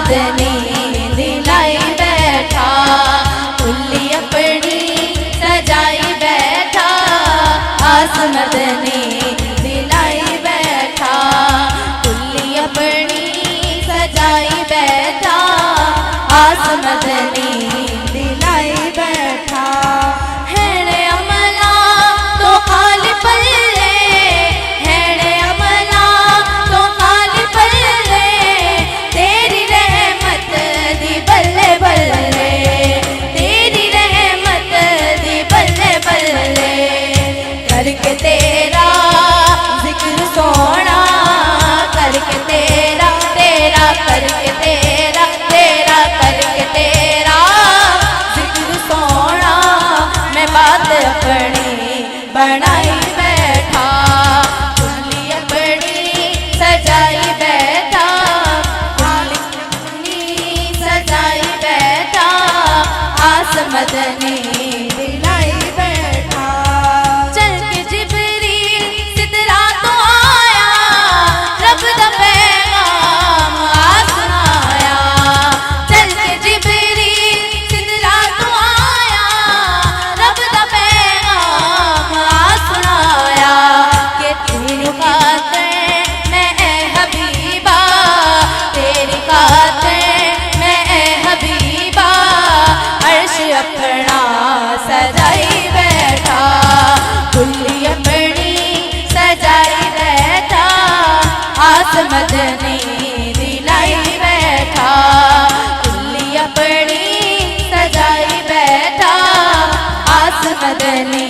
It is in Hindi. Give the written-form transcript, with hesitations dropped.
मदनी दिलाई बैठा, कुल्ली अपनी सजाई बैठा, आस मदनी दिलाई बैठा, कुल्ली अपनी सजाई बैठा, आस मदनी दिलाई बैठा। हेड़े अमला तो खाली पल्ले, हेड़े अमला तो खाली पल्ले, तेरी रहमत दी बल्ले बल्ले, तेरी रहमत दी बल्ले बल्ले, करके तेरा जिक्र सोना, करके तेरा तेरा करके तेरा तेरा करके तेरा जिक्र सोना, मैं बात अपनी बनाई बैठा, कुल्ली अपनी सजाई बैठा, कुल्ली अपनी सजाई बैठा, आस मदनी दिलाई बैठा। चल के जिब्रील सिदरा तो आया, रब दा पैगाम आ सुनाया, चल के जिब्रील सिदरा तो आया, रब दा पैगाम आ सुनाया, कि तेरी खातिर मैं ऐ हबीबा, तेरी खातिर मैं ऐ हबीबा, अर्श अपना सजाई बैठा, कुल्ली अपनी सजाई बैठा, आस मदनी दिलाई बैठा, कुल्ली अपनी सजाई बैठा, आस मदनी